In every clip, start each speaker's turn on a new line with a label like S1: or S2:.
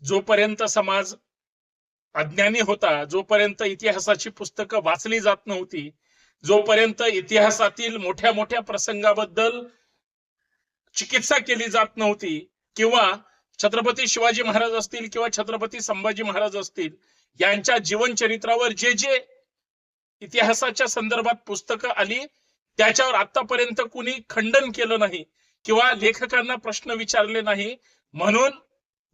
S1: जोपर्यंत समाज अज्ञानी होता, जोपर्यंत इतिहासाची पुस्तकं वाचली जात नव्हती, जोपर्यंत इतिहासातील मोठ्या मोठ्या प्रसंगाबद्दल चिकित्सा केली जात नव्हती, किंवा छत्रपती शिवाजी महाराज असतील किंवा छत्रपती संभाजी महाराज असतील यांच्या जीवनचरित्रावर जे जे इतिहासाच्या संदर्भात पुस्तकं आली त्याच्यावर आतापर्यंत कुणी खंडन केलं नाही किंवा लेखकांना प्रश्न विचारले नाही. म्हणून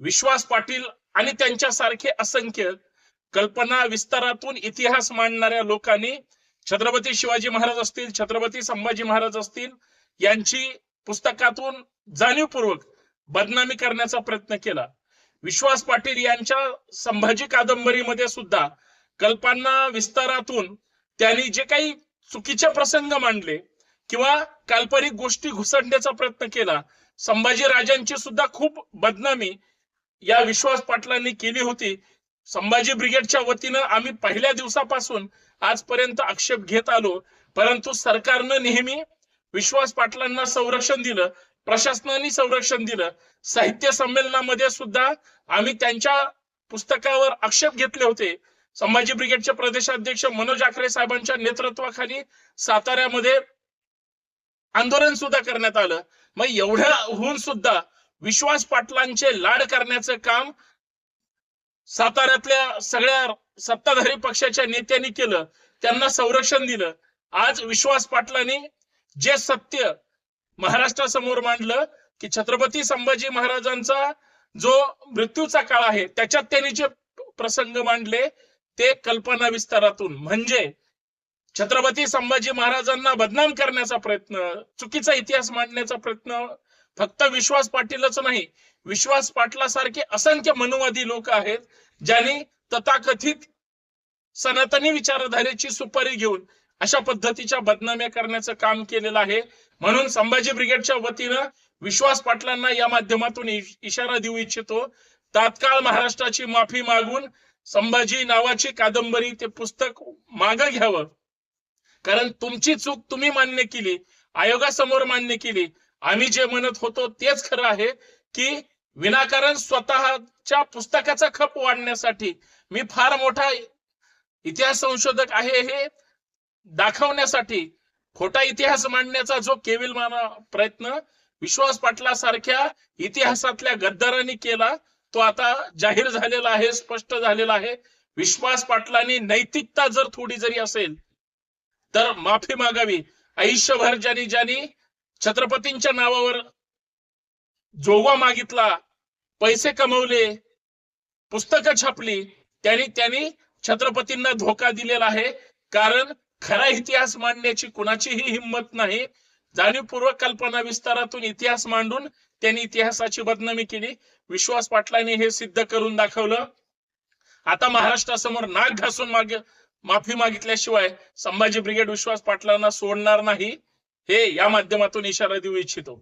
S1: विश्वास पाटील आणि त्यांच्यासारखे असंख्य कल्पना विस्तारातून इतिहास मांडणाऱ्या लोकांनी छत्रपती शिवाजी महाराज असतील, छत्रपती संभाजी महाराज असतील यांची पुस्तकातून जाणीवपूर्वक बदनामी करण्याचा प्रयत्न केला. विश्वास पाटील यांच्या संभाजी कादंबरीमध्ये सुद्धा कल्पना विस्तारातून त्यांनी जे काही चुकीचे प्रसंग मांडले किंवा काल्पनिक गोष्टी घुसडण्याचा प्रयत्न केला, संभाजी राजांची सुद्धा खूप बदनामी या विश्वास पाटलांनी केली होती. संभाजी ब्रिगेडच्या वतीनं आम्ही पहिल्या दिवसापासून आजपर्यंत आक्षेप घेत आलो, परंतु सरकारनं नेहमी विश्वास पाटलांना संरक्षण दिलं, प्रशासनाने संरक्षण दिलं. साहित्य संमेलनामध्ये सुद्धा आम्ही त्यांच्या पुस्तकावर आक्षेप घेतले होते. संभाजी ब्रिगेडचे प्रदेशाध्यक्ष मनोज आखरे साहेबांच्या नेतृत्वाखाली साताऱ्यामध्ये आंदोलन सुद्धा करण्यात आलं. मग एवढ्या होऊन सुद्धा विश्वास पाटलांचे लाड करण्याचं काम साताऱ्यातल्या सगळ्या सत्ताधारी पक्षाच्या नेत्यांनी केलं, त्यांना संरक्षण दिलं. आज विश्वास पाटलांनी जे सत्य महाराष्ट्रासमोर मांडलं की छत्रपती संभाजी महाराजांचा जो मृत्यूचा काळ आहे त्याच्यात त्यांनी जे प्रसंग मांडले ते कल्पना विस्तारातून, म्हणजे छत्रपती संभाजी महाराजांना बदनाम करण्याचा प्रयत्न, चुकीचा इतिहास मांडण्याचा प्रयत्न फक्त विश्वास पाटीलच नाही, विश्वास पाटलासारखे असंख्य मनुवादी लोक आहेत ज्यांनी तथाकथित सनातनी विचारधारेची सुपारी घेऊन अशा पद्धतीच्या बदनाम्या करण्याचं काम केलेलं आहे. म्हणून संभाजी ब्रिगेडच्या वतीनं विश्वास पाटलांना या माध्यमातून इशारा देऊ इच्छितो, तात्काळ महाराष्ट्राची माफी मागून संभाजी नावाची कादंबरी ते पुस्तक मागे घ्यावं. कारण तुमची चूक तुम्ही मान्य केली, आयोगासमोर मान्य केली. आम्ही जे म्हणत होतो तेच खरं आहे की विनाकारण स्वतःच्या पुस्तकाचा खप वाढण्यासाठी, मी फार मोठा इतिहास संशोधक आहे हे दाखवण्यासाठी खोटा इतिहास मांडण्याचा जो केविलमाना प्रयत्न विश्वास पाटलासारख्या इतिहासातल्या गद्दारांनी केला तो आता जाहीर झालेला आहे, स्पष्ट झालेला आहे. विश्वास पाटलांनी नैतिकता जर थोडी जरी असेल तर माफी मागावी. आयुष्यभर ज्यांनी छत्रपतींच्या नावावर जोगवा मागितला, पैसे कमवले, पुस्तकं छापली, त्यांनी छत्रपतींना धोका दिलेला आहे. कारण खरा इतिहास मांडण्याची कुणाचीही हिंमत नाही. जाणीवपूर्वक कल्पना विस्तारातून इतिहास मांडून त्यांनी इतिहासाची बदनामी केली. विश्वास पाटलांनी हे सिद्ध करून दाखवलं. आता महाराष्ट्रासमोर नाक घासून माफी मागितल्याशिवाय संभाजी ब्रिगेड विश्वास पाटलांना सोडणार नाही, हे या माध्यमातून इशारा देऊ इच्छितो.